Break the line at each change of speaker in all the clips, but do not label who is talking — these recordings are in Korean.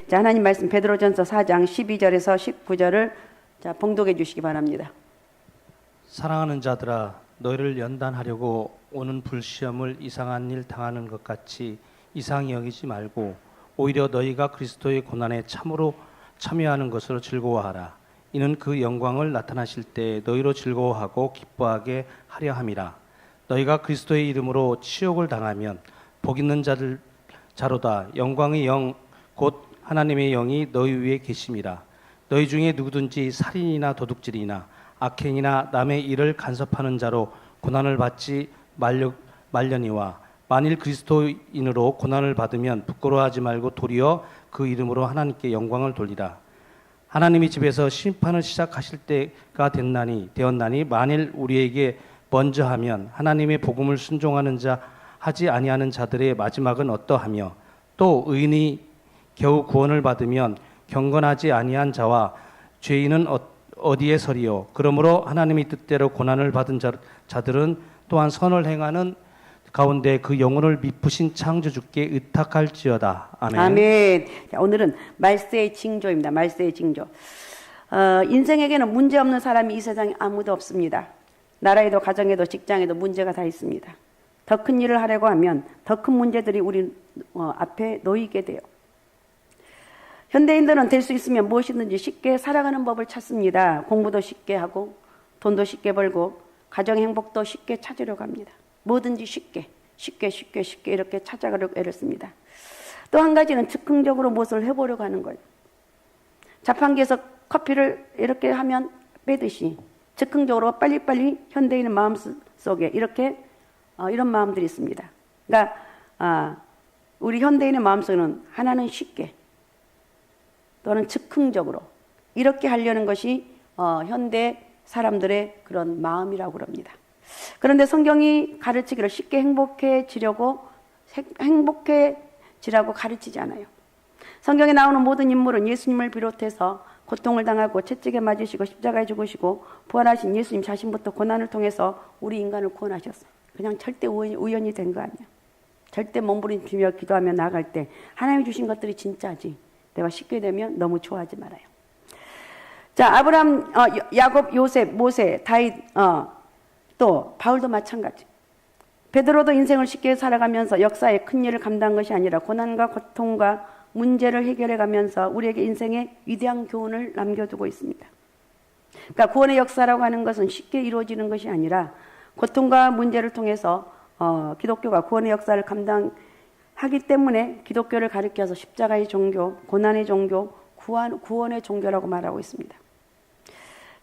자, 하나님 말씀 베드로전서 4장 12절에서 19절을 자, 봉독해 주시기 바랍니다.
사랑하는 자들아, 너희를 연단하려고 오는 불시험을 이상한 일 당하는 것 같이 이상히 여기지 말고 오히려 너희가 그리스도의 고난에 참으로 참여하는 것으로 즐거워하라. 이는 그 영광을 나타나실 때 너희로 즐거워하고 기뻐하게 하려 함이라. 너희가 그리스도의 이름으로 치욕을 당하면 복 있는 자로다. 영광의 영 곧 하나님의 영이 너희 위에 계심이라. 너희 중에 누구든지 살인이나 도둑질이나 악행이나 남의 일을 간섭하는 자로 고난을 받지 말려니와 만일 그리스도인으로 고난을 받으면 부끄러워하지 말고 도리어 그 이름으로 하나님께 영광을 돌리라. 하나님이 집에서 심판을 시작하실 때가 되었나니 만일 우리에게 먼저 하면 하나님의 복음을 순종하는 자 하지 아니하는 자들의 마지막은 어떠하며 또 의인이 겨우 구원을 받으면 경건하지 아니한 자와 죄인은 어디에 서리요. 그러므로 하나님의 뜻대로 고난을 받은 자들은 또한 선을 행하는 가운데 그 영혼을 미쁘신 창조주께 의탁할지어다. 아멘.
아멘. 자, 오늘은 말세의 징조입니다. 말세의 징조. 인생에게는 문제 없는 사람이 이 세상에 아무도 없습니다. 나라에도 가정에도 직장에도 문제가 다 있습니다. 더 큰 일을 하려고 하면 더 큰 문제들이 우리 앞에 놓이게 돼요. 현대인들은 될 수 있으면 무엇이든지 쉽게 살아가는 법을 찾습니다. 공부도 쉽게 하고 돈도 쉽게 벌고 가정 행복도 쉽게 찾으려고 합니다. 뭐든지 쉽게 이렇게 찾아가려고 애를 씁니다. 또 한 가지는 즉흥적으로 무엇을 해보려고 하는 거예요. 자판기에서 커피를 이렇게 하면 빼듯이 즉흥적으로 빨리빨리 현대인의 마음속에 이렇게 이런 마음들이 있습니다. 그러니까 우리 현대인의 마음속에는 하나는 쉽게 또는 즉흥적으로 이렇게 하려는 것이 현대 사람들의 그런 마음이라고 그럽니다. 그런데 성경이 가르치기를 쉽게 행복해지라고 가르치지 않아요. 성경에 나오는 모든 인물은 예수님을 비롯해서 고통을 당하고 채찍에 맞으시고 십자가에 죽으시고 부활하신 예수님 자신부터 고난을 통해서 우리 인간을 구원하셨어요. 그냥 절대 우연이 된 거 아니야. 절대 몸부림치며 기도하며 나아갈 때 하나님이 주신 것들이 진짜지. 내가 쉽게 되면 너무 좋아하지 말아요. 자, 아브라함, 야곱, 요셉, 모세, 다윗, 또 바울도 마찬가지. 베드로도 인생을 쉽게 살아가면서 역사의 큰 일을 감당한 것이 아니라 고난과 고통과 문제를 해결해 가면서 우리에게 인생의 위대한 교훈을 남겨두고 있습니다. 그러니까 구원의 역사라고 하는 것은 쉽게 이루어지는 것이 아니라 고통과 문제를 통해서 기독교가 구원의 역사를 감당하기 때문에 기독교를 가리켜서 십자가의 종교, 고난의 종교, 구원의 종교라고 말하고 있습니다.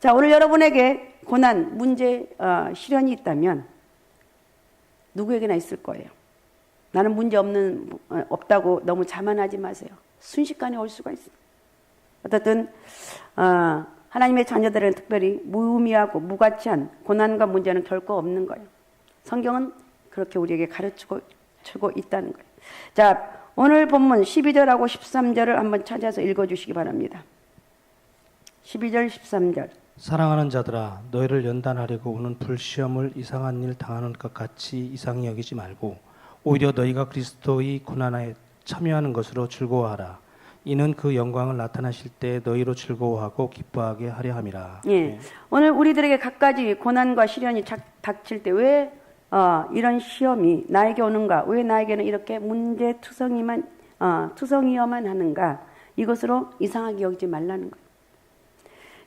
자, 오늘 여러분에게 고난, 문제, 시련이 있다면 누구에게나 있을 거예요. 나는 문제 없다고 너무 자만하지 마세요. 순식간에 올 수가 있어요. 어쨌든 하나님의 자녀들은 특별히 무의미하고 무가치한 고난과 문제는 결코 없는 거예요. 성경은 그렇게 우리에게 가르치고 있다는 거예요. 자, 오늘 본문 12절하고 13절을 한번 찾아서 읽어주시기 바랍니다. 12절, 13절.
사랑하는 자들아, 너희를 연단하려고 오는 불시험을 이상한 일 당하는 것 같이 이상히 여기지 말고 오히려 너희가 그리스도의 고난에 참여하는 것으로 즐거워하라. 이는 그 영광을 나타나실 때 너희로 즐거워하고 기뻐하게 하려 함이라.
예.
네.
오늘 우리들에게 갖가지 고난과 시련이 닥칠 때 왜 이런 시험이 나에게 오는가? 왜 나에게는 이렇게 문제투성이여만 하는가? 이것으로 이상하게 여기지 말라는 거예요.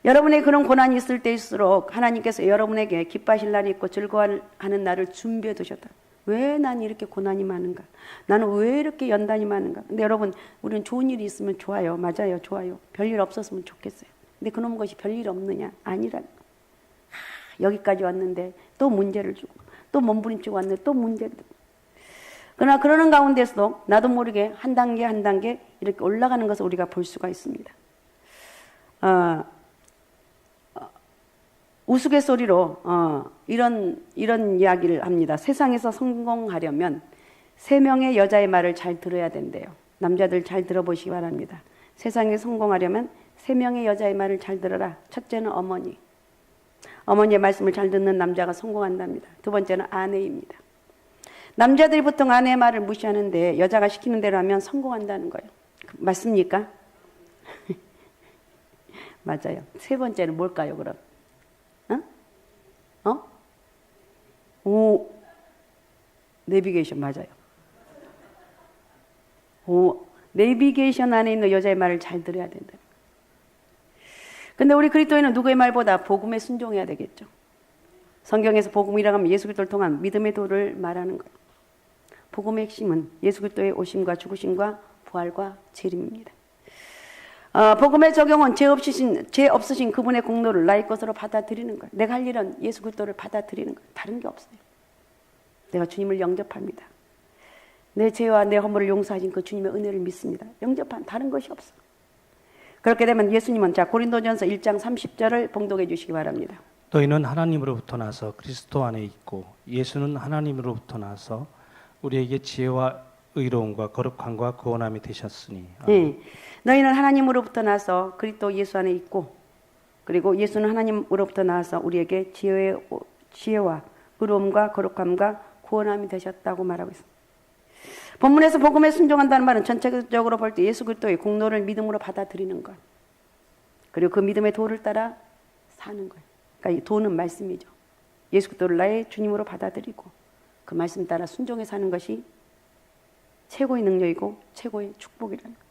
여러분의 그런 고난이 있을 때일수록 하나님께서 여러분에게 기뻐하실 날이 있고 즐거워하는 날을 준비해 두셨다. 왜 난 이렇게 고난이 많은가? 나는 왜 이렇게 연단이 많은가? 근데 여러분, 우리는 좋은 일이 있으면 좋아요. 맞아요. 좋아요. 별일 없었으면 좋겠어요. 근데 그놈 것이 별일 없느냐? 아니라는 거예요. 여기까지 왔는데 또 문제를 주고 또 몸부림치고 왔는데 또 문제를 주고. 그러나 그러는 가운데서도 나도 모르게 한 단계 한 단계 이렇게 올라가는 것을 우리가 볼 수가 있습니다. 우스갯소리로 이런 이야기를 합니다. 세상에서 성공하려면 3명의 여자의 말을 잘 들어야 된대요. 남자들 잘 들어보시기 바랍니다. 세상에 성공하려면 3명의 여자의 말을 잘 들어라. 첫째는 어머니. 어머니의 말씀을 잘 듣는 남자가 성공한답니다. 두 번째는 아내입니다. 남자들이 보통 아내의 말을 무시하는데 여자가 시키는 대로 하면 성공한다는 거예요. 맞습니까? 맞아요. 세 번째는 뭘까요, 그럼? 어? 어? 오, 내비게이션 맞아요. 오, 내비게이션 안에 있는 여자의 말을 잘 들어야 된다. 근데 우리 그리스도인은 누구의 말보다 복음에 순종해야 되겠죠. 성경에서 복음이라고 하면 예수 그리스도를 통한 믿음의 도를 말하는 거예요. 복음의 핵심은 예수 그리스도의 오심과 죽으심과 부활과 재림입니다. 복음의 적용은 죄 없으신 그분의 공로를 나의 것으로 받아들이는 거예요. 내가 할 일은 예수 그리스도를 받아들이는 거예요. 다른 게 없어요. 내가 주님을 영접합니다. 내 죄와 내 허물을 용서하신 그 주님의 은혜를 믿습니다. 영접한 다른 것이 없어. 그렇게 되면 예수님은 자 고린도전서 1장 30절을 봉독해 주시기 바랍니다.
너희는 하나님으로부터 나서 그리스도 안에 있고 예수는 하나님으로부터 나서 우리에게 지혜와 의로움과 거룩함과 구원함이 되셨으니.
네. 너희는 하나님으로부터 나서 그리스도 예수 안에 있고 그리고 예수는 하나님으로부터 나서 우리에게 지혜와 의로움과 거룩함과 구원함이 되셨다고 말하고 있습니다. 본문에서 복음에 순종한다는 말은 전체적으로 볼 때 예수 그리스도의 공로를 믿음으로 받아들이는 것. 그리고 그 믿음의 도를 따라 사는 거예요. 그러니까 이 도는 말씀이죠. 예수 그리스도를 나의 주님으로 받아들이고 그 말씀 따라 순종해 사는 것이 최고의 능력이고 최고의 축복이라는 거예요.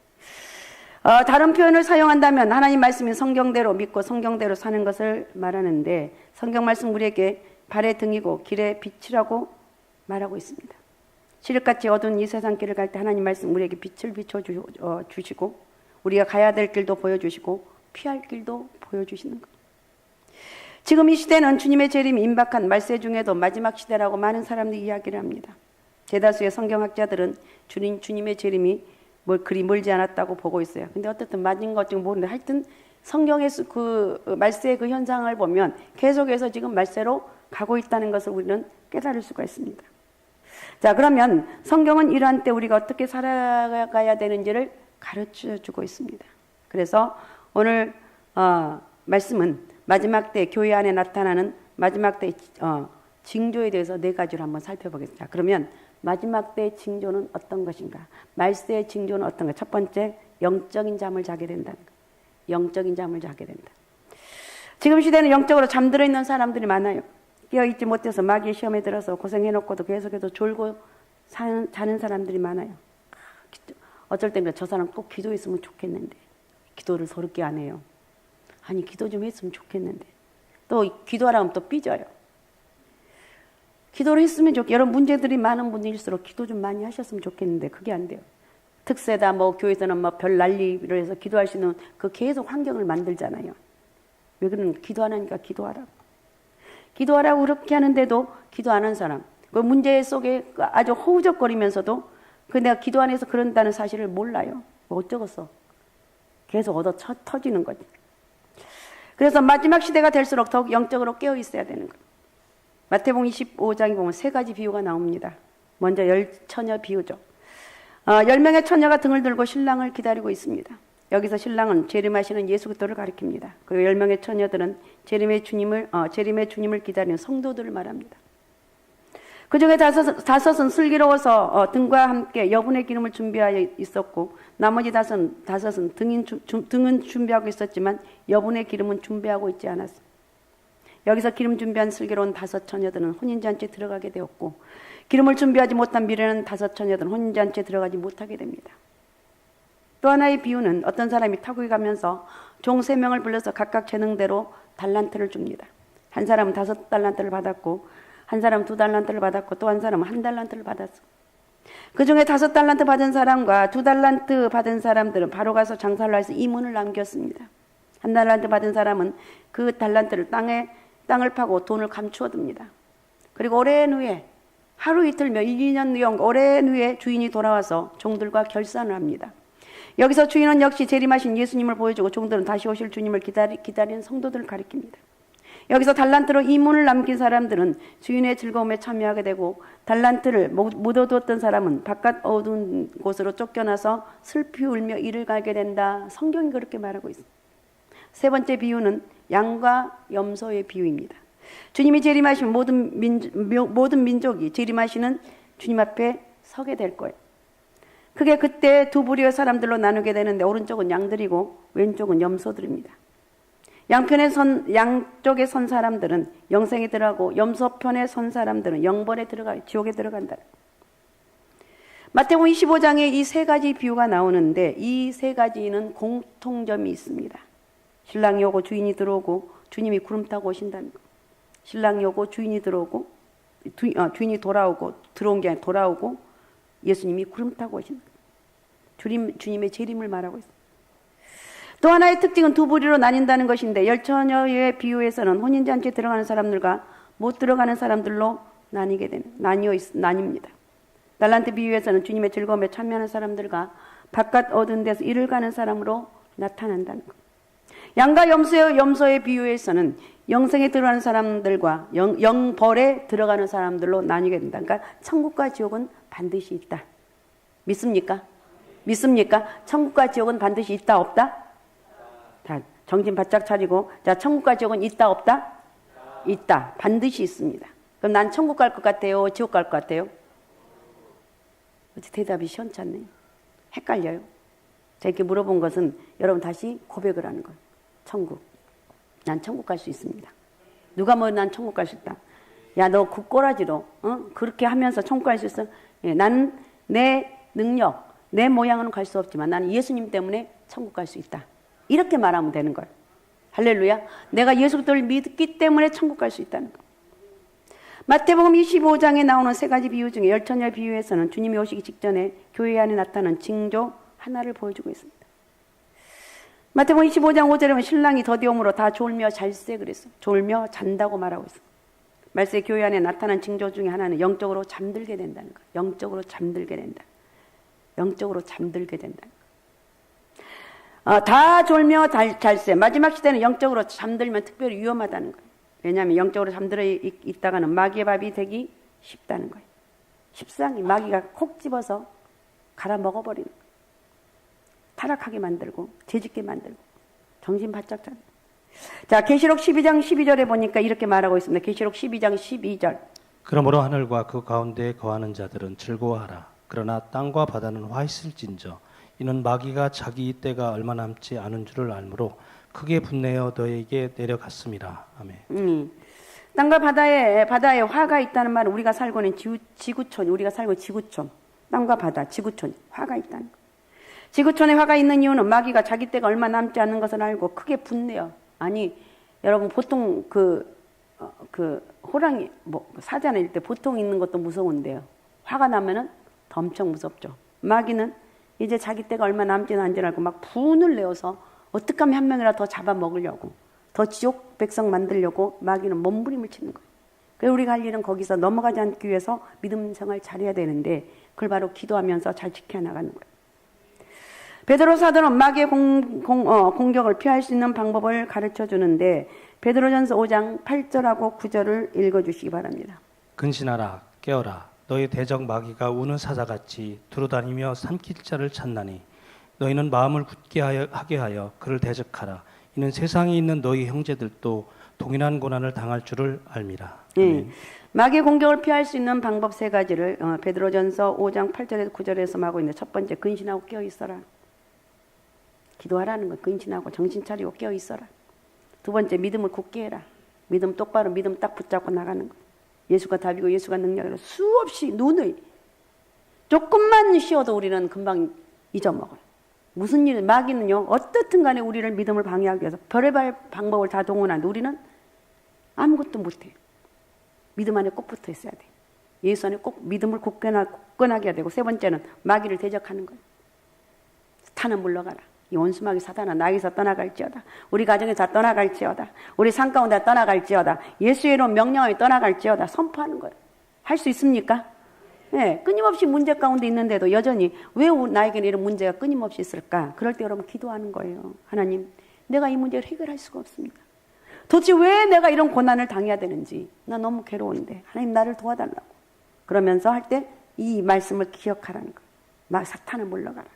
다른 표현을 사용한다면 하나님 말씀인 성경대로 믿고 성경대로 사는 것을 말하는데 성경 말씀 우리에게 발의 등이고 길의 빛이라고 말하고 있습니다. 시륵같이 어두운 이 세상 길을 갈 때 하나님 말씀 우리에게 빛을 비춰주시고 우리가 가야 될 길도 보여주시고 피할 길도 보여주시는 거예요. 지금 이 시대는 주님의 재림이 임박한 말세 중에도 마지막 시대라고 많은 사람들이 이야기를 합니다. 대다수의 성경학자들은 주님의 재림이 그리 멀지 않았다고 보고 있어요. 근데 어쨌든 맞은 것 중 모르는데 하여튼 성경에서 그 말세의 그 현상을 보면 계속해서 지금 말세로 가고 있다는 것을 우리는 깨달을 수가 있습니다. 자, 그러면 성경은 이러한 때 우리가 어떻게 살아가야 되는지를 가르쳐 주고 있습니다. 그래서 오늘 말씀은 마지막 때 교회 안에 나타나는 마지막 때 징조에 대해서 네 가지를 한번 살펴보겠습니다. 그러면 마지막 때의 징조는 어떤 것인가? 말세의 징조는 어떤가? 첫 번째, 영적인 잠을 자게 된다는 거예요. 영적인 잠을 자게 된다. 지금 시대는 영적으로 잠들어 있는 사람들이 많아요. 깨어있지 못해서 마귀의 시험에 들어서 고생해놓고도 계속해서 졸고 자는 사람들이 많아요. 어쩔 때는 저 사람 꼭 기도했으면 좋겠는데 기도를 더럽게 안 해요. 아니 기도 좀 했으면 좋겠는데 또 기도하라면 또 삐져요. 기도를 했으면 여러 문제들이 많은 분일수록 기도 좀 많이 하셨으면 좋겠는데 그게 안 돼요. 특세다 뭐 교회에서는 뭐 별 난리를 해서 기도할 수 있는 그 계속 환경을 만들잖아요. 왜 그러는가? 기도 안 하니까 기도하라고 그렇게 하는데도 기도 안 한 사람 그 문제 속에 아주 허우적거리면서도 그 내가 기도 안 해서 그런다는 사실을 몰라요. 뭐 어쩌겠어. 계속 얻어 터지는 거지. 그래서 마지막 시대가 될수록 더욱 영적으로 깨어 있어야 되는 거예요. 마태복음 25장에 보면 세 가지 비유가 나옵니다. 먼저 10처녀 비유죠. 10명의 처녀가 등을 들고 신랑을 기다리고 있습니다. 여기서 신랑은 재림하시는 예수 그리스도를 가리킵니다. 그리고 10명의 처녀들은 재림의 주님을 기다리는 성도들을 말합니다. 그 중에 다섯은 슬기로워서 등과 함께 여분의 기름을 준비하여 있었고 나머지 다섯은 등은 준비하고 있었지만 여분의 기름은 준비하고 있지 않았습니다. 여기서 기름 준비한 슬기로운 다섯 처녀들은 혼인잔치에 들어가게 되었고 기름을 준비하지 못한 미련한 다섯 처녀들은 혼인잔치에 들어가지 못하게 됩니다. 또 하나의 비유는 어떤 사람이 타국에 가면서 종 3명을 불러서 각각 재능대로 달란트를 줍니다. 한 사람은 5달란트를 받았고 한 사람은 2달란트를 받았고 또 한 사람은 1달란트를 받았어. 그 중에 5달란트 받은 사람과 2달란트 받은 사람들은 바로 가서 장사를 해서 이문을 남겼습니다. 1달란트 받은 사람은 그 달란트를 땅을 파고 돈을 감추어둡니다. 그리고 오랜 후에 하루 이틀 몇 2년 오랜 후에 주인이 돌아와서 종들과 결산을 합니다. 여기서 주인은 역시 재림하신 예수님을 보여주고 종들은 다시 오실 주님을 기다리는 성도들을 가리킵니다. 여기서 달란트로 이문을 남긴 사람들은 주인의 즐거움에 참여하게 되고 달란트를 묻어두었던 사람은 바깥 어두운 곳으로 쫓겨나서 슬피 울며 이를 가게 된다. 성경이 그렇게 말하고 있습니다. 세 번째 비유는 양과 염소의 비유입니다. 주님이 재림하시면 모든 민족이 재림하시는 주님 앞에 서게 될 거예요. 그게 그때 두 부류의 사람들로 나누게 되는데 오른쪽은 양들이고 왼쪽은 염소들입니다. 양쪽에 선 사람들은 영생에 들어가고 염소편에 선 사람들은 영벌에 들어가요. 지옥에 들어간다. 마태복음 25장에 이 세 가지 비유가 나오는데 이 세 가지는 공통점이 있습니다. 신랑이 오고 주인이 들어오고 주님이 구름 타고 오신다는 거. 신랑이 오고 주인이 들어오고 주인이 돌아오고 들어온 게 아니라 돌아오고 예수님이 구름 타고 오신다. 주님의 재림을 말하고 있습니다. 또 하나의 특징은 두 부류로 나뉜다는 것인데 열처녀의 비유에서는 혼인잔치에 들어가는 사람들과 못 들어가는 사람들로 나뉩니다. 달란트 비유에서는 주님의 즐거움에 참여하는 사람들과 바깥 어두운 데서 일을 가는 사람으로 나타난다는 것. 양과 염소의 비유에서는 영생에 들어가는 사람들과 영벌에 들어가는 사람들로 나뉘게 된다. 그러니까 천국과 지옥은 반드시 있다. 믿습니까? 믿습니까? 천국과 지옥은 반드시 있다 없다? 자, 정신 바짝 차리고, 자, 천국과 지옥은 있다 없다? 있다. 반드시 있습니다. 그럼 난 천국 갈 것 같아요? 지옥 갈 것 같아요? 어째 대답이 시원찮네요. 헷갈려요. 제가 이렇게 물어본 것은 여러분 다시 고백을 하는 거예요. 천국. 난 천국 갈 수 있습니다. 누가 뭐 난 천국 갈 수 있다. 야, 너 그 꼬라지로 그렇게 하면서 천국 갈 수 있어? 예, 나는 내 능력, 내 모양은 갈 수 없지만 나는 예수님 때문에 천국 갈 수 있다. 이렇게 말하면 되는 거예요. 할렐루야. 내가 예수 그리스도를 믿기 때문에 천국 갈 수 있다는 거. 마태복음 25장에 나오는 세 가지 비유 중에 열처녀 비유에서는 주님이 오시기 직전에 교회 안에 나타난 징조 하나를 보여주고 있습니다. 마태복음 25장 5절에 보면 신랑이 더디옴으로 다 졸며 잘세 그랬어요. 졸며 잔다고 말하고 있어요. 말세 교회 안에 나타난 징조 중에 하나는 영적으로 잠들게 된다는 거예요. 영적으로 잠들게 된다. 영적으로 잠들게 된다. 다 졸며 잘세. 마지막 시대는 영적으로 잠들면 특별히 위험하다는 거예요. 왜냐하면 영적으로 잠들어 있다가는 마귀의 밥이 되기 쉽다는 거예요. 십상이 마귀가 콕 집어서 갈아 먹어버리는 거예요. 타락하게 만들고 죄짓게 만들고 정신 바짝 차리고. 자, 계시록 12장 12절에 보니까 이렇게 말하고 있습니다. 계시록 12장 12절.
그러므로 하늘과 그 가운데에 거하는 자들은 즐거워하라. 그러나 땅과 바다는 화 있을진저 이는 마귀가 자기 때가 얼마 남지 않은 줄을 알므로 크게 분내어 너에게 내려갔습니다. 아멘.
땅과 바다에 화가 있다는 말은 우리가 살고 있는 지구촌, 우리가 살고 있는 지구촌, 땅과 바다, 지구촌, 화가 있다는 거. 지구촌에 화가 있는 이유는 마귀가 자기 때가 얼마 남지 않은 것을 알고 크게 분내요. 아니, 여러분 보통 그 호랑이 사자나 이럴 때 보통 있는 것도 무서운데요. 화가 나면은 더 엄청 무섭죠. 마귀는 이제 자기 때가 얼마 남지는 않지 않고 막 분을 내어서 어떻게 하면 한 명이라도 더 잡아먹으려고, 더 지옥 백성 만들려고 마귀는 몸부림을 치는 거예요. 그래서 우리가 할 일은 거기서 넘어가지 않기 위해서 믿음 생활 잘해야 되는데 그걸 바로 기도하면서 잘 지켜나가는 거예요. 베드로 사도는 마귀의 공격을 피할 수 있는 방법을 가르쳐 주는데 베드로전서 5장 8절하고 9절을 읽어주시기 바랍니다.
근신하라 깨어라 너희 대적 마귀가 우는 사자같이 두루다니며 삼킬 자를 찾나니 너희는 마음을 굳게 하게 하여 그를 대적하라. 이는 세상에 있는 너희 형제들도 동일한 고난을 당할 줄을 알미라.
마귀의 공격을 피할 수 있는 방법 세 가지를 베드로전서 5장 8절에서 9절에서 말하고 있는데 첫 번째 근신하고 깨어 있어라. 기도하라는 거. 근신하고 정신 차리고 깨어 있어라. 두 번째 믿음을 굳게 해라. 믿음 똑바로 믿음 딱 붙잡고 나가는 거. 예수가 답이고 예수가 능력이라 수없이 눈을 조금만 쉬어도 우리는 금방 잊어먹어요. 무슨 일, 마귀는요, 어떻든 간에 우리를 믿음을 방해하기 위해서 별의별 방법을 다 동원하는데 우리는 아무것도 못해요. 믿음 안에 꼭 붙어 있어야 돼요. 예수 안에 꼭 믿음을 굳건하게 해야 되고 세 번째는 마귀를 대적하는 거예요. 사탄은 물러가라. 이 원수마귀 사탄아 나에게서 떠나갈지어다. 우리 가정에서 떠나갈지어다. 우리 산 가운데 떠나갈지어다. 예수의 이름 명령하여 떠나갈지어다. 선포하는 거예요. 할 수 있습니까? 네, 끊임없이 문제 가운데 있는데도 여전히 왜 나에게는 이런 문제가 끊임없이 있을까? 그럴 때 여러분 기도하는 거예요. 하나님, 내가 이 문제를 해결할 수가 없습니다. 도대체 왜 내가 이런 고난을 당해야 되는지 나 너무 괴로운데 하나님 나를 도와달라고. 그러면서 할 때 이 말씀을 기억하라는 거예요. 사탄은 물러가라.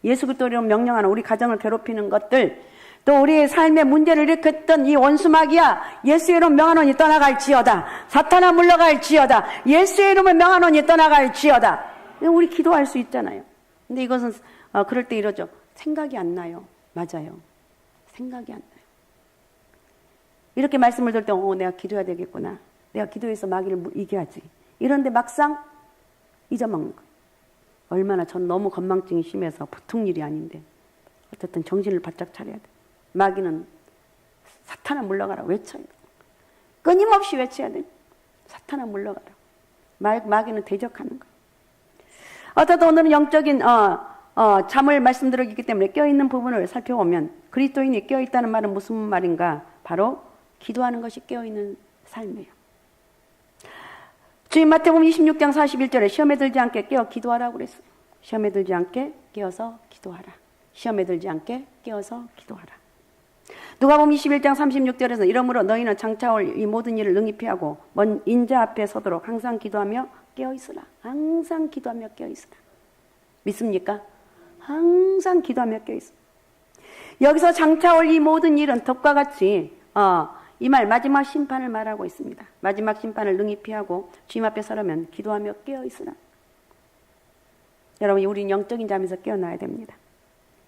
예수 그리스도로 명령하는 우리 가정을 괴롭히는 것들 또 우리의 삶에 문제를 일으켰던 이 원수마귀야 예수의 이름 명하노니 떠나갈지어다. 사탄아 물러갈지어다. 예수의 이름을 명하노니 떠나갈지어다. 우리 기도할 수 있잖아요. 근데 이것은 그럴 때 이러죠. 생각이 안 나요. 맞아요. 생각이 안 나요. 이렇게 말씀을 들을 때 내가 기도해야 되겠구나. 내가 기도해서 마귀를 이겨야지. 이런데 막상 잊어먹는 거예요. 얼마나 전 너무 건망증이 심해서 보통 일이 아닌데 어쨌든 정신을 바짝 차려야 돼. 마귀는 사탄아 물러가라 외쳐야 돼. 끊임없이 외쳐야 돼. 사탄아 물러가라. 마귀는 대적하는 거예요. 어쨌든 오늘은 영적인 잠을 말씀드리기 때문에 깨어있는 부분을 살펴보면 그리스도인이 깨어있다는 말은 무슨 말인가? 바로 기도하는 것이 깨어있는 삶이에요. 주인 마태복음 26장 41절에 시험에 들지 않게 깨어 기도하라고 그랬어요. 시험에 들지 않게 깨어서 기도하라. 시험에 들지 않게 깨어서 기도하라. 누가복음 21장 36절에서 이러므로 너희는 장차올 이 모든 일을 능히 피하고 먼 인자 앞에 서도록 항상 기도하며 깨어있으라. 항상 기도하며 깨어있으라. 믿습니까? 항상 기도하며 깨어있으라. 여기서 장차올 이 모든 일은 덕과 같이 이 말 마지막 심판을 말하고 있습니다. 마지막 심판을 능히 피하고 주님 앞에 서려면 기도하며 깨어있으라. 여러분 우리는 영적인 잠에서 깨어나야 됩니다.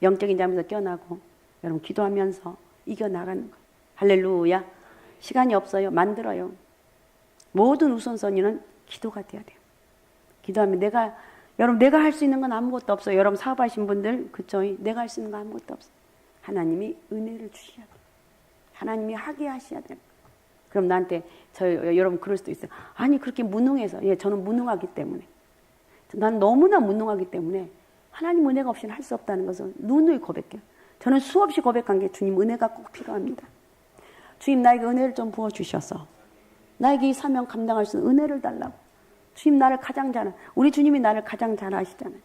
영적인 잠에서 깨어나고 여러분 기도하면서 이겨나가는 거예요. 할렐루야. 시간이 없어요. 만들어요. 모든 우선순위는 기도가 돼야 돼요. 기도하면 여러분 내가 할 수 있는 건 아무것도 없어요. 여러분 사업하신 분들 그쵸? 내가 할 수 있는 건 아무것도 없어요. 하나님이 은혜를 주셔야 돼요. 하나님이 하게 하셔야 돼요. 그럼 나한테 여러분 그럴 수도 있어요. 아니 그렇게 무능해서. 예, 저는 무능하기 때문에. 난 너무나 무능하기 때문에 하나님 은혜가 없이는 할 수 없다는 것을 누누이 고백해요. 저는 수없이 고백한 게 주님 은혜가 꼭 필요합니다. 주님 나에게 은혜를 좀 부어주셔서 나에게 이 사명 감당할 수 있는 은혜를 달라고. 주님 나를 가장 잘 우리 주님이 나를 가장 잘 아시잖아요.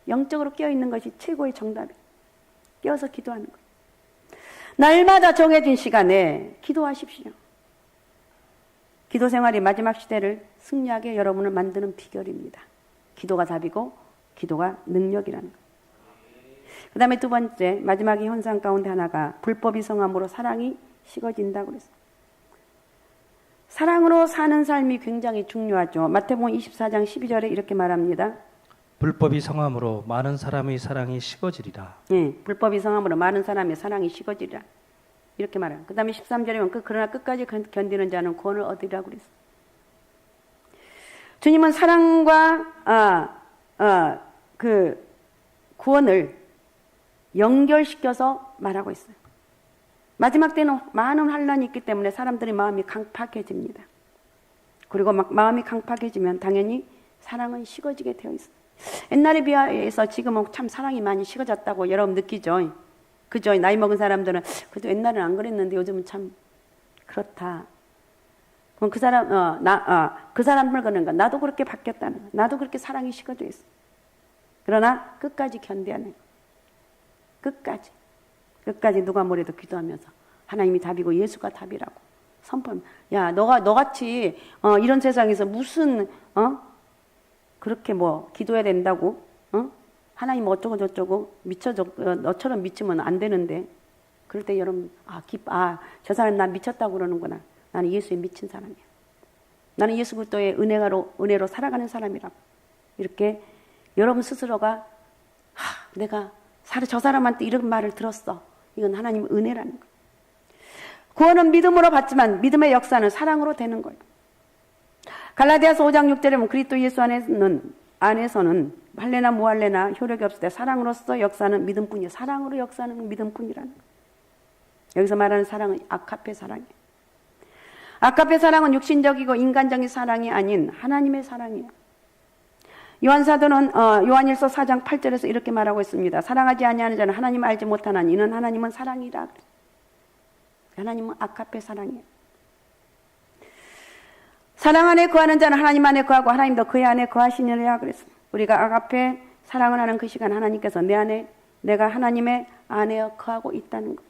영적으로 깨어있는 것이 최고의 정답이에요. 깨어서 기도하는 거예요. 날마다 정해진 시간에 기도하십시오. 기도 생활이 마지막 시대를 승리하게 여러분을 만드는 비결입니다. 기도가 답이고 기도가 능력이라는 거예요. 그 다음에 두 번째 마지막의 현상 가운데 하나가 불법이 성함으로 사랑이 식어진다고 그랬어요. 사랑으로 사는 삶이 굉장히 중요하죠. 마태복음 24장 12절에 이렇게 말합니다.
불법이 성함으로 많은 사람의 사랑이 식어지리라.
네, 불법이 성함으로 많은 사람의 사랑이 식어지리라. 이렇게 말해요. 그 다음에 13절에 그러나 끝까지 견디는 자는 구원을 얻으리라고 그랬어요. 주님은 사랑과 그 구원을 연결시켜서 말하고 있어요. 마지막 때는 많은 환란이 있기 때문에 사람들의 마음이 강팍해집니다. 그리고 마음이 강팍해지면 당연히 사랑은 식어지게 되어 있어요. 옛날에 비해서 지금은 참 사랑이 많이 식어졌다고 여러분 느끼죠? 그죠? 나이 먹은 사람들은 그래도 옛날에는 안 그랬는데 요즘은 참 그렇다. 그럼 그 사람을 그런가? 나도 그렇게 바뀌었다는 거야. 나도 그렇게 사랑이 식어져 있어. 그러나 끝까지 견뎌내는 거야. 끝까지 누가 뭐래도 기도하면서 하나님이 답이고 예수가 답이라고 선포하면 야 너같이 이런 세상에서 무슨 그렇게 뭐 기도해야 된다고 하나님 어쩌고 저쩌고 너처럼 미치면 안 되는데 그럴 때 여러분 저 사람 나 미쳤다고 그러는구나. 나는 예수에 미친 사람이야. 나는 예수 그리스도의 은혜로 살아가는 사람이라고. 이렇게 여러분 스스로가 내가 저 사람한테 이런 말을 들었어. 이건 하나님 은혜라는 거예요. 구원은 믿음으로 받지만 믿음의 역사는 사랑으로 되는 거예요. 갈라디아서 5장 6절에 보면 그리스도 예수 안에서는 할례나 무할례나 효력이 없을 때 사랑으로서 역사는 믿음뿐이에요. 사랑으로 역사는 믿음뿐이라는 거예요. 여기서 말하는 사랑은 아카페 사랑이에요. 아카페 사랑은 육신적이고 인간적인 사랑이 아닌 하나님의 사랑이에요. 요한사도는 요한일서 4장 8절에서 이렇게 말하고 있습니다. 사랑하지 아니하는 자는 하나님을 알지 못하나니 이는 하나님은 사랑이라. 하나님은 아카페 사랑이에요. 사랑 안에 거하는 자는 하나님 안에 거하고 하나님도 그의 안에 거하시느니라 그랬어요. 우리가 아가페 사랑을 하는 그 시간 하나님께서 내가 하나님의 안에 거하고 있다는 거예요.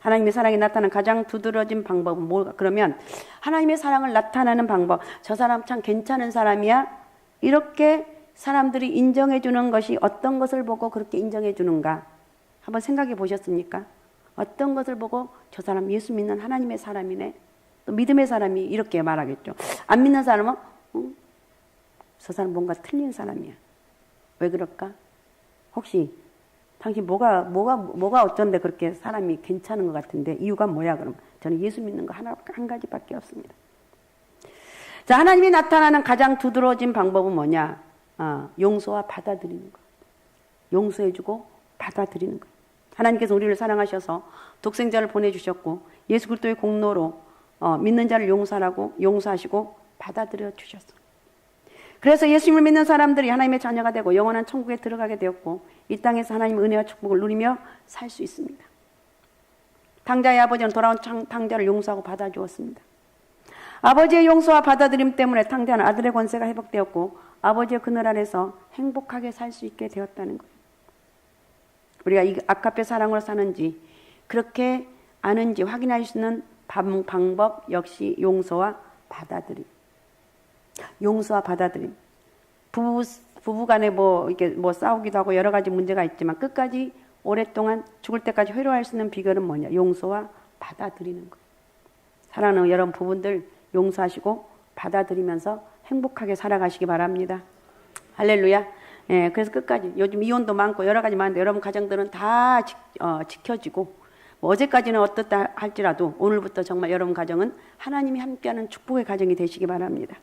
하나님의 사랑이 나타나는 가장 두드러진 방법은 뭘까? 그러면 하나님의 사랑을 나타내는 방법. 저 사람 참 괜찮은 사람이야. 이렇게 사람들이 인정해 주는 것이 어떤 것을 보고 그렇게 인정해 주는가? 한번 생각해 보셨습니까? 어떤 것을 보고 저 사람 예수 믿는 하나님의 사람이네. 또 믿음의 사람이 이렇게 말하겠죠. 안 믿는 사람은 저 사람 뭔가 틀린 사람이야. 왜 그럴까? 혹시 당신 뭐가 어쩐데 그렇게 사람이 괜찮은 것 같은데 이유가 뭐야? 그러면 저는 예수 믿는 거 한 가지밖에 없습니다. 자, 하나님이 나타나는 가장 두드러진 방법은 뭐냐? 용서와 받아들이는 거. 용서해주고 받아들이는 거. 하나님께서 우리를 사랑하셔서 독생자를 보내주셨고 예수 그리스도의 공로로 믿는 자를 용서하시고 받아들여 주셨어. 그래서 예수님을 믿는 사람들이 하나님의 자녀가 되고 영원한 천국에 들어가게 되었고 이 땅에서 하나님의 은혜와 축복을 누리며 살 수 있습니다. 탕자의 아버지는 돌아온 탕자를 용서하고 받아주었습니다. 아버지의 용서와 받아들임 때문에 탕자는 아들의 권세가 회복되었고 아버지의 그늘 아래서 행복하게 살 수 있게 되었다는 거예요. 우리가 이 아카페 사랑으로 사는지 그렇게 아는지 확인할 수 있는 방법 역시 용서와 받아들임. 용서와 받아들임. 부부간에 이렇게 싸우기도 하고 여러 가지 문제가 있지만 끝까지 오랫동안 죽을 때까지 회로할 수 있는 비결은 뭐냐? 용서와 받아들이는 거예요. 사랑하는 여러분 부부들 용서하시고 받아들이면서 행복하게 살아가시기 바랍니다. 할렐루야. 예, 그래서 끝까지 요즘 이혼도 많고 여러 가지 많은데 여러분 가정들은 다 지켜지고 어제까지는 어떻다 할지라도 오늘부터 정말 여러분 가정은 하나님이 함께하는 축복의 가정이 되시기 바랍니다.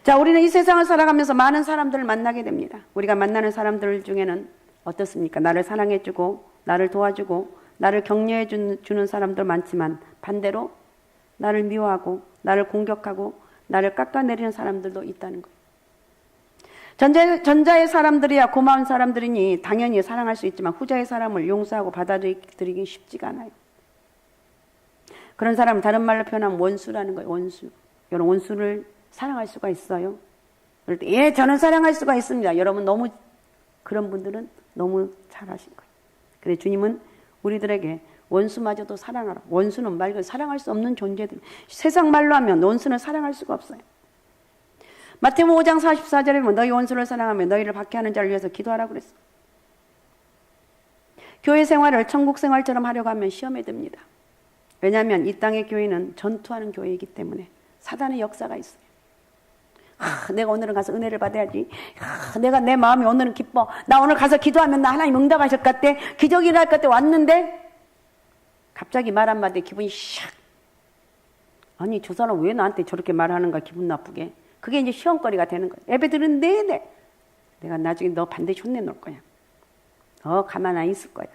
자, 우리는 이 세상을 살아가면서 많은 사람들을 만나게 됩니다. 우리가 만나는 사람들 중에는 어떻습니까? 나를 사랑해주고 나를 도와주고 나를 격려해 주는 사람들 많지만 반대로 나를 미워하고 나를 공격하고 나를 깎아내리는 사람들도 있다는 거예요. 전자의 사람들이야 고마운 사람들이니 당연히 사랑할 수 있지만 후자의 사람을 용서하고 받아들이기 쉽지가 않아요. 그런 사람은 다른 말로 표현하면 원수라는 거예요. 원수. 여러분 원수를 사랑할 수가 있어요? 그럴 때 예, 저는 사랑할 수가 있습니다. 여러분 너무 그런 분들은 너무 잘하신 거예요. 그래 주님은 우리들에게 원수마저도 사랑하라. 원수는 말 그대로 사랑할 수 없는 존재들. 세상 말로 하면 원수는 사랑할 수가 없어요. 마태복음 5장 44절에 보면 너희 원수를 사랑하며 너희를 박해하는 자를 위해서 기도하라고 그랬어. 교회 생활을 천국 생활처럼 하려고 하면 시험에 듭니다. 왜냐하면 이 땅의 교회는 전투하는 교회이기 때문에 사단의 역사가 있어요. 내가 오늘은 가서 은혜를 받아야지. 내가 내 마음이 오늘은 기뻐. 나 오늘 가서 기도하면 나 하나님 응답하실 것 같아. 기적이 일어날 것 같아. 왔는데 갑자기 말 한마디에 기분이 샥. 아니 저 사람 왜 나한테 저렇게 말하는가 기분 나쁘게. 그게 이제 시험거리가 되는 거예요. 예배 드는 내내 내가 나중에 너 반드시 혼내놓을 거야. 가만 안 있을 거야.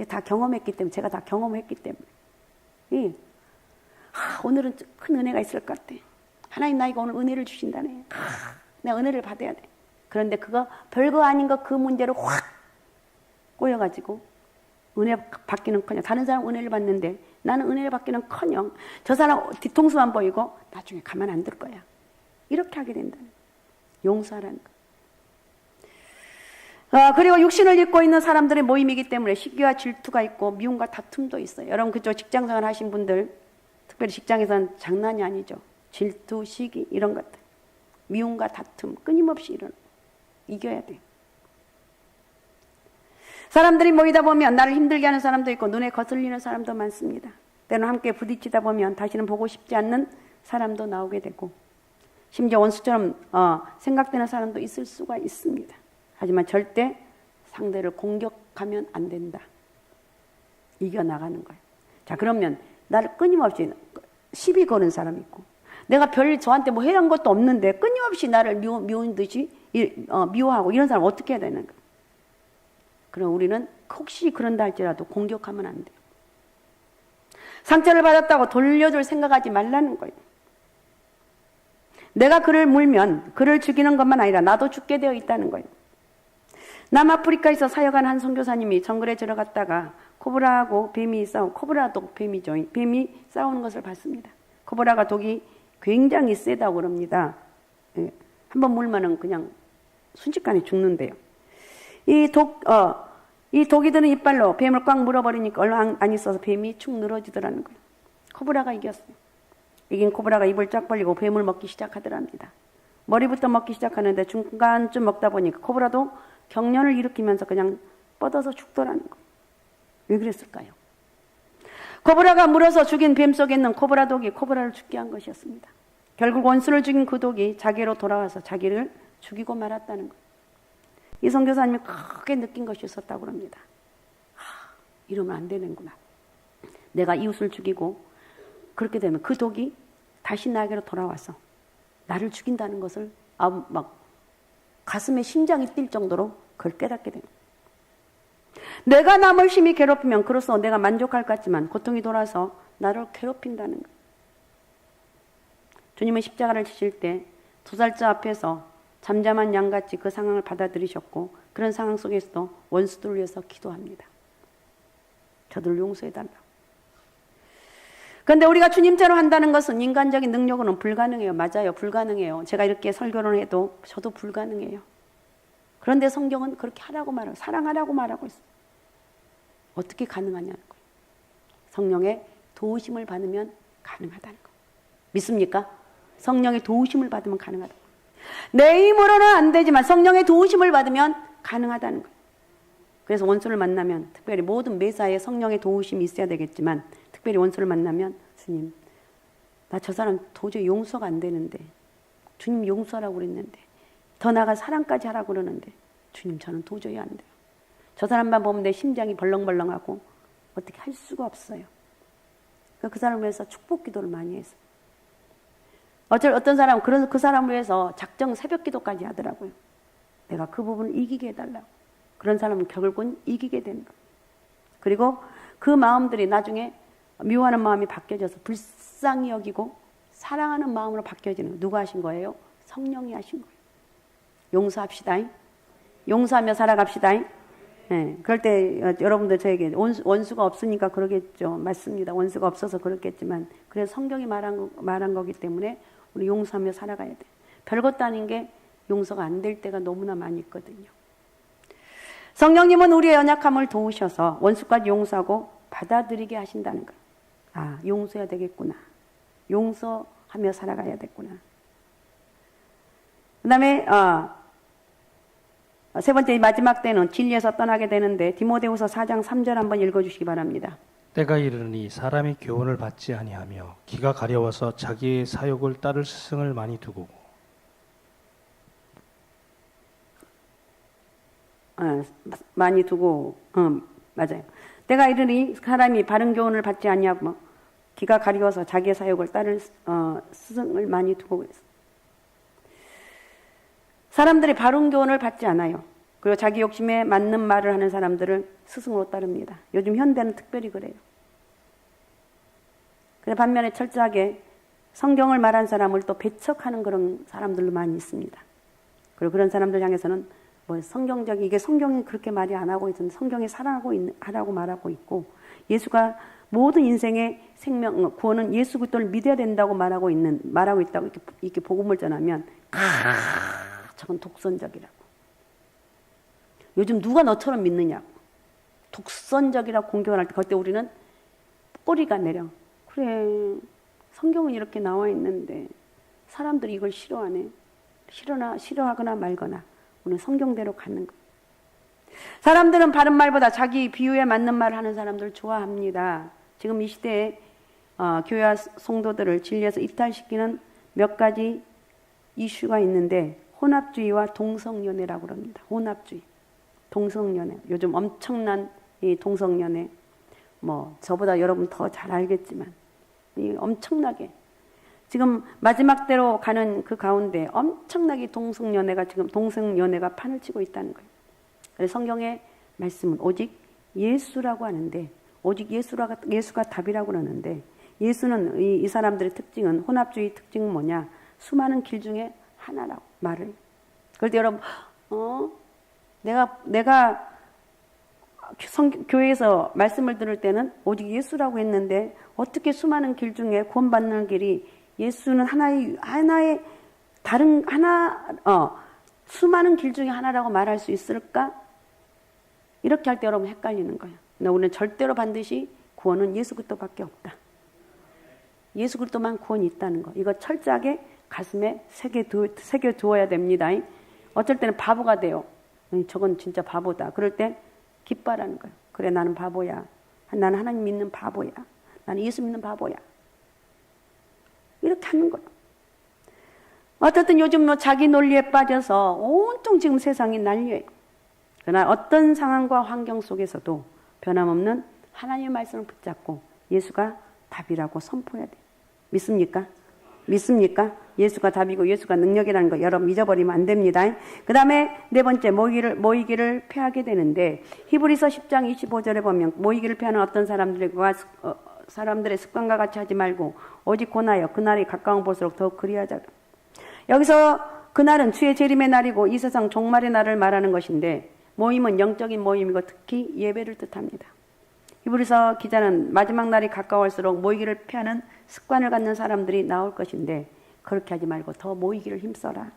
다 경험했기 때문에 제가 다 경험했기 때문에 오늘은 큰 은혜가 있을 것 같아. 하나님 나에게 오늘 은혜를 주신다네. 내가 은혜를 받아야 돼. 그런데 그거 별거 아닌 거 그 문제로 확 꼬여가지고 은혜 받기는커녕 다른 사람 은혜를 받는데 나는 은혜를 받기는커녕 저 사람 뒤통수만 보이고 나중에 가만 안 둘 거야. 이렇게 하게 된다는 거예요. 용서하라는 거. 그리고 육신을 입고 있는 사람들의 모임이기 때문에 시기와 질투가 있고 미움과 다툼도 있어요. 여러분 그쪽 직장생활 하신 분들 특별히 직장에서는 장난이 아니죠. 질투, 시기 이런 것들 미움과 다툼 끊임없이 이겨야 돼요. 사람들이 모이다 보면 나를 힘들게 하는 사람도 있고 눈에 거슬리는 사람도 많습니다. 때로는 함께 부딪히다 보면 다시는 보고 싶지 않는 사람도 나오게 되고 심지어 원수처럼 생각되는 사람도 있을 수가 있습니다. 하지만 절대 상대를 공격하면 안 된다. 이겨나가는 거예요. 자, 그러면 나를 끊임없이 시비 거는 사람이 있고 내가 별 저한테 뭐 해한 것도 없는데 끊임없이 나를 미운 듯이 미워하고 이런 사람 어떻게 해야 되는 거예요? 그럼 우리는 혹시 그런다 할지라도 공격하면 안 돼요. 상처를 받았다고 돌려줄 생각하지 말라는 거예요. 내가 그를 물면 그를 죽이는 것만 아니라 나도 죽게 되어 있다는 거예요. 남아프리카에서 사역한 한 선교사님이 정글에 들어갔다가 코브라하고 뱀이 코브라도 뱀이죠. 뱀이 싸우는 것을 봤습니다. 코브라가 독이 굉장히 세다고 그럽니다. 한번 물면은 그냥 순식간에 죽는데요. 이 독이 드는 이빨로 뱀을 꽉 물어버리니까 얼마 안 있어서 뱀이 축 늘어지더라는 거예요. 코브라가 이겼어요. 이긴 코브라가 입을 쫙 벌리고 뱀을 먹기 시작하더랍니다. 머리부터 먹기 시작하는데 중간쯤 먹다 보니까 코브라도 경련을 일으키면서 그냥 뻗어서 죽더라는 거예요. 왜 그랬을까요? 코브라가 물어서 죽인 뱀 속에 있는 코브라 독이 코브라를 죽게 한 것이었습니다. 결국 원수를 죽인 그 독이 자기로 돌아와서 자기를 죽이고 말았다는 거예요. 이 선교사님이 크게 느낀 것이 있었다고 합니다. 이러면 안 되는구나. 내가 이웃을 죽이고 그렇게 되면 그 독이 다시 나에게로 돌아와서 나를 죽인다는 것을 막 가슴에 심장이 뛸 정도로 그걸 깨닫게 됩니다. 내가 남을 심히 괴롭히면 그로써 내가 만족할 것 같지만 고통이 돌아서 나를 괴롭힌다는 것. 주님은 십자가를 지실 때 도살자 앞에서 잠잠한 양같이 그 상황을 받아들이셨고 그런 상황 속에서도 원수들을 위해서 기도합니다. 저들을 용서해달라고. 그런데 우리가 주님처럼 한다는 것은 인간적인 능력으로는 불가능해요. 맞아요. 불가능해요. 제가 이렇게 설교를 해도 저도 불가능해요. 그런데 성경은 그렇게 하라고 말하고 사랑하라고 말하고 있어요. 어떻게 가능하냐는 거예요. 성령의 도우심을 받으면 가능하다는 거예요. 믿습니까? 성령의 도우심을 받으면 가능하다는 거예요. 내 힘으로는 안 되지만 성령의 도우심을 받으면 가능하다는 거예요. 그래서 원수를 만나면 특별히 모든 매사에 성령의 도우심이 있어야 되겠지만 특별히 원수를 만나면 주님, 나 저 사람 도저히 용서가 안 되는데 주님 용서하라고 그랬는데 더 나아가 사랑까지 하라고 그러는데 주님 저는 도저히 안 돼요. 저 사람만 보면 내 심장이 벌렁벌렁하고 어떻게 할 수가 없어요. 그 사람을 위해서 축복 기도를 많이 했어요. 어떤 사람은 그 사람을 위해서 작정 새벽 기도까지 하더라고요. 내가 그 부분을 이기게 해달라고. 그런 사람은 결국은 이기게 되는 거예요. 그리고 그 마음들이 나중에 미워하는 마음이 바뀌어져서 불쌍히 여기고 사랑하는 마음으로 바뀌어지는 거예요. 누가 하신 거예요? 성령이 하신 거예요. 용서합시다. 용서하며 살아갑시다. 네, 그럴 때 여러분들 저에게 원수가 없으니까 그러겠죠. 맞습니다. 원수가 없어서 그렇겠지만 그래서 성경이 말한 거기 때문에 우리 용서하며 살아가야 돼. 별것도 아닌 게 용서가 안 될 때가 너무나 많이 있거든요. 성령님은 우리의 연약함을 도우셔서 원수까지 용서하고 받아들이게 하신다는 거예요. 아, 용서해야 되겠구나. 용서하며 살아가야 되겠구나. 그 다음에 세 번째 마지막 때는 진리에서 떠나게 되는데 디모데후서 4장 3절 한번 읽어주시기 바랍니다.
때가 이르니 사람이 교훈을 받지 아니하며 기가 가려워서 자기의 사욕을 따를 스승을 많이 두고
많이 두고 맞아요. 때가 이르니 사람이 바른 교훈을 받지 아니하고 기가 가려워서 자기의 사욕을 따를 스승을 많이 두고 그랬어요. 사람들이 바른 교훈을 받지 않아요. 그리고 자기 욕심에 맞는 말을 하는 사람들을 스승으로 따릅니다. 요즘 현대는 특별히 그래요. 그래 반면에 철저하게 성경을 말한 사람을 또 배척하는 그런 사람들도 많이 있습니다. 그리고 그런 사람들 향해서는 뭐 이게 성경이 그렇게 말이 안 하고 있는데 성경에 하라고 말하고 있고 예수가 모든 인생의 구원은 예수 그리스도를 믿어야 된다고 말하고 있다고 이렇게 복음을 전하면 저건 독선적이라고. 요즘 누가 너처럼 믿느냐고. 독선적이라고 공격을 할 때 그때 우리는 꼬리가 내려. 그래 성경은 이렇게 나와 있는데 사람들이 이걸 싫어하네. 싫어하거나 말거나 우리는 성경대로 가는 거예요. 사람들은 바른 말보다 자기 비유에 맞는 말을 하는 사람들을 좋아합니다. 지금 이 시대에 교회와 성도들을 진리에서 이탈시키는 몇 가지 이슈가 있는데 혼합주의와 동성연애라고 합니다. 혼합주의, 동성연애. 요즘 엄청난 이 동성연애, 뭐 저보다 여러분 더 잘 알겠지만 이 엄청나게 지금 마지막 때로 가는 그 가운데 엄청나게 동성연애가 판을 치고 있다는 거예요. 그래서 성경의 말씀은 오직 예수라고 하는데 오직 예수가 답이라고 그러는데 예수는 이 사람들의 특징은 혼합주의 특징은 뭐냐? 수많은 길 중에 하나라고 말을. 그럴 때 여러분, 내가 교회에서 말씀을 들을 때는 오직 예수라고 했는데 어떻게 수많은 길 중에 구원받는 길이 예수는 수많은 길 중에 하나라고 말할 수 있을까? 이렇게 할 때 여러분 헷갈리는 거예요. 근데 우리는 절대로 반드시 구원은 예수 그리스도밖에 없다. 예수 그리스도만 구원이 있다는 거. 이거 철저하게 가슴에 새겨두어야 됩니다. 어쩔 때는 바보가 돼요. 저건 진짜 바보다. 그럴 때 기뻐하라는 거예요. 그래 나는 바보야. 나는 하나님 믿는 바보야. 나는 예수 믿는 바보야. 이렇게 하는 거예요. 어쨌든 요즘 뭐 자기 논리에 빠져서 온통 지금 세상이 난리예요. 그러나 어떤 상황과 환경 속에서도 변함없는 하나님의 말씀을 붙잡고 예수가 답이라고 선포해야 돼. 믿습니까? 믿습니까? 예수가 답이고 예수가 능력이라는 거 여러분 잊어버리면 안 됩니다. 그 다음에 네 번째, 모이기를 피하게 되는데, 히브리서 10장 25절에 보면 모이기를 피하는 어떤 사람들의 습관과 같이 하지 말고 오직 고나여 그날이 가까운 볼수록 더욱 그리하자. 여기서 그날은 주의 재림의 날이고 이 세상 종말의 날을 말하는 것인데, 모임은 영적인 모임이고 특히 예배를 뜻합니다. 히브리서 기자는 마지막 날이 가까울수록 모이기를 피하는 습관을 갖는 사람들이 나올 것인데, 그렇게 하지 말고 더 모이기를 힘써라.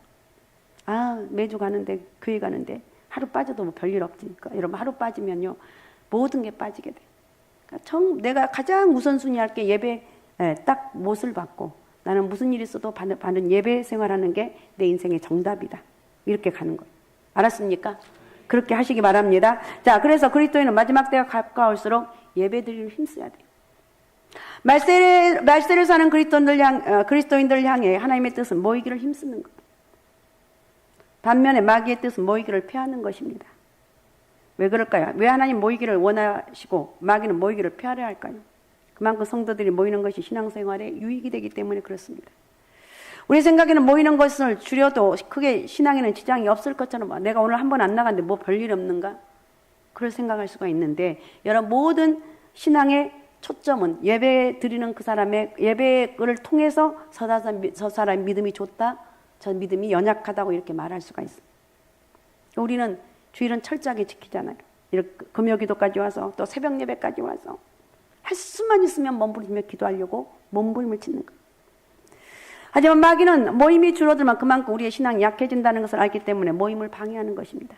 매주 가는데, 교회 가는데 하루 빠져도 뭐 별일 없지. 여러분, 하루 빠지면요 모든 게 빠지게 돼. 그러니까 내가 가장 우선순위 할 게 예배, 딱 못을 받고 나는 무슨 일이 있어도 받는 예배 생활하는 게 내 인생의 정답이다. 이렇게 가는 거예요. 알았습니까? 그렇게 하시기 바랍니다. 자, 그래서 그리스도인은 마지막 때가 가까울수록 예배 드리를 힘써야 돼요. 말세를 사는 그리스도인들 향해 하나님의 뜻은 모이기를 힘쓰는 것. 반면에 마귀의 뜻은 모이기를 피하는 것입니다. 왜 그럴까요? 왜 하나님 모이기를 원하시고 마귀는 모이기를 피하려 할까요? 그만큼 성도들이 모이는 것이 신앙생활에 유익이 되기 때문에 그렇습니다. 우리 생각에는 모이는 것을 줄여도 크게 신앙에는 지장이 없을 것처럼, 내가 오늘 한 번 안 나갔는데 뭐 별일 없는가? 그럴 생각할 수가 있는데, 여러분, 모든 신앙의 초점은 예배 드리는 그 사람의 예배를 통해서 저 사람 믿음이 좋다, 저 믿음이 연약하다고 이렇게 말할 수가 있습니다. 우리는 주일은 철저하게 지키잖아요. 이렇게 금요기도까지 와서 또 새벽 예배까지 와서 할 수만 있으면 몸부림며 기도하려고 몸부림을 치는 거예요. 하지만 마귀는 모임이 줄어들면 그만큼 우리의 신앙이 약해진다는 것을 알기 때문에 모임을 방해하는 것입니다.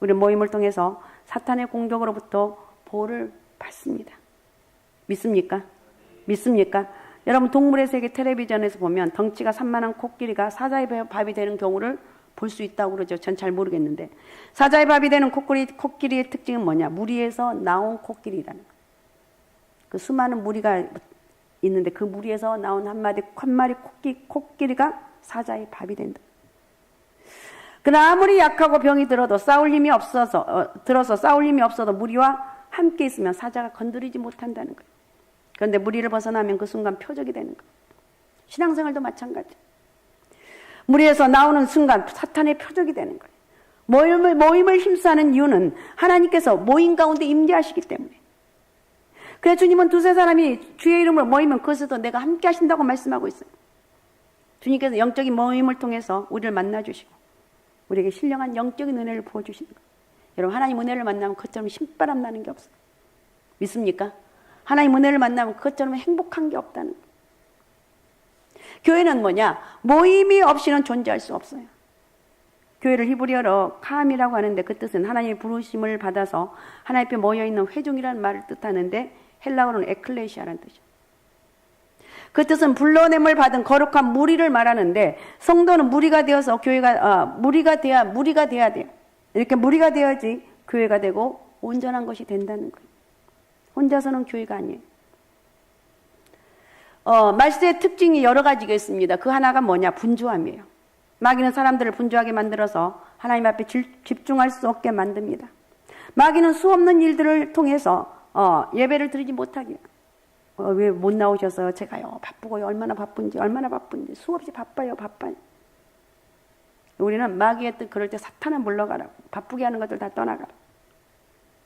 우리 모임을 통해서 사탄의 공격으로부터 보호를 받습니다. 믿습니까? 믿습니까? 여러분, 동물의 세계 텔레비전에서 보면 덩치가 산만한 코끼리가 사자의 밥이 되는 경우를 볼 수 있다고 그러죠. 전 잘 모르겠는데, 사자의 밥이 되는 코끼리의 특징은 뭐냐? 무리에서 나온 코끼리라는 거예요. 그 수많은 무리가 있는데 그 무리에서 나온 한 마리 코끼리가 사자의 밥이 된다. 그러나 아무리 약하고 병이 들어서 싸울 힘이 없어도 무리와 함께 있으면 사자가 건드리지 못한다는 거예요. 그런데 무리를 벗어나면 그 순간 표적이 되는 거예요. 신앙생활도 마찬가지. 무리에서 나오는 순간 사탄의 표적이 되는 거예요. 모임을 힘쓰는 이유는 하나님께서 모임 가운데 임재하시기 때문에. 그래서 주님은 두세 사람이 주의 이름으로 모이면 그것에도 내가 함께 하신다고 말씀하고 있어요. 주님께서 영적인 모임을 통해서 우리를 만나주시고 우리에게 신령한 영적인 은혜를 부어주시는 거예요. 여러분, 하나님 은혜를 만나면 그것처럼 신바람 나는 게 없어요. 믿습니까? 하나님 은혜를 만나면 그것처럼 행복한 게 없다는 거예요. 교회는 뭐냐? 모임이 없이는 존재할 수 없어요. 교회를 히브리어로 카함이라고 하는데 그 뜻은 하나님의 부르심을 받아서 하나님 앞에 모여있는 회중이라는 말을 뜻하는데 헬라어로는 에클레시아라는 뜻이에요. 그 뜻은 불러냄을 받은 거룩한 무리를 말하는데, 성도는 무리가 되어서 무리가 돼야 돼요. 이렇게 무리가 되어야지 교회가 되고 온전한 것이 된다는 거예요. 혼자서는 교회가 아니에요. 말세의 특징이 여러 가지가 있습니다. 그 하나가 뭐냐? 분주함이에요. 마귀는 사람들을 분주하게 만들어서 하나님 앞에 집중할 수 없게 만듭니다. 마귀는 수없는 일들을 통해서 예배를 드리지 못하게. 왜 못 나오셔서 제가요 바쁘고요, 얼마나 바쁜지 수없이 바빠요. 우리는 마귀의 뜻, 그럴 때 사탄을 물러가라고, 바쁘게 하는 것들 다 떠나가라.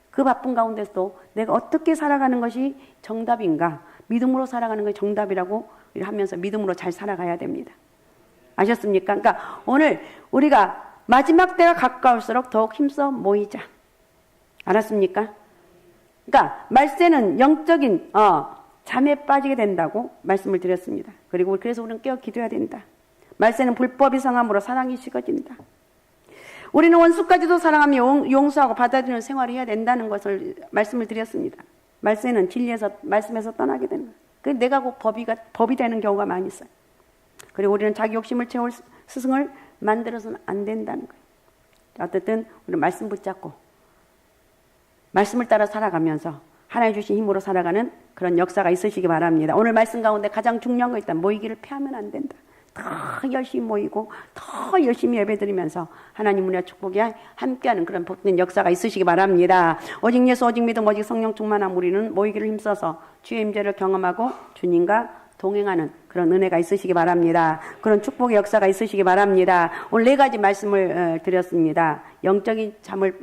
그 바쁜 가운데서도 내가 어떻게 살아가는 것이 정답인가, 믿음으로 살아가는 것이 정답이라고 하면서 믿음으로 잘 살아가야 됩니다. 아셨습니까? 그러니까 오늘 우리가 마지막 때가 가까울수록 더욱 힘써 모이자. 알았습니까? 그러니까 말세는 영적인 잠에 빠지게 된다고 말씀을 드렸습니다. 그리고 그래서 우리는 깨어 기도해야 된다. 말세는 불법이 성함으로 사랑이 식어진다. 우리는 원수까지도 사랑하며 용서하고 받아들이는 생활을 해야 된다는 것을 말씀을 드렸습니다. 말세는 진리에서, 말씀에서 떠나게 되는 거예요. 내가 곧 법이 되는 경우가 많이 있어요. 그리고 우리는 자기 욕심을 채울 스승을 만들어서는 안 된다는 거예요. 어쨌든 우리는 말씀 붙잡고 말씀을 따라 살아가면서 하나님 주신 힘으로 살아가는 그런 역사가 있으시기 바랍니다. 오늘 말씀 가운데 가장 중요한 거 있다. 모이기를 피하면 안 된다. 더 열심히 모이고 더 열심히 예배드리면서 하나님 은혜와 축복이 함께하는 그런 복된 역사가 있으시기 바랍니다. 오직 예수, 오직 믿음, 오직 성령 충만한 우리는 모이기를 힘써서 주의 임재를 경험하고 주님과 동행하는 그런 은혜가 있으시기 바랍니다. 그런 축복의 역사가 있으시기 바랍니다. 오늘 4가지 말씀을 드렸습니다. 영적인 잠을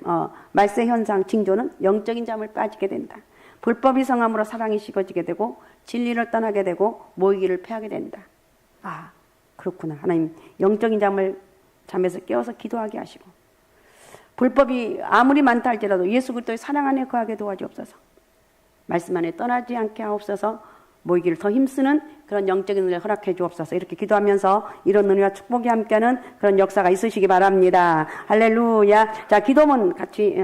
말세 현상 징조는 영적인 잠을 빠지게 된다. 불법이 성함으로 사랑이 식어지게 되고 진리를 떠나게 되고 모이기를 패하게 된다. 아, 그렇구나. 하나님 영적인 잠에서 깨워서 기도하게 하시고 불법이 아무리 많다 할지라도 예수 그리스도의 사랑 안에 거하게 도와주옵소서. 말씀 안에 떠나지 않게 하옵소서. 모이기를 더 힘쓰는 그런 영적인 은혜를 허락해 주옵소서. 이렇게 기도하면서 이런 은혜와 축복이 함께하는 그런 역사가 있으시기 바랍니다. 할렐루야. 자, 기도문 같이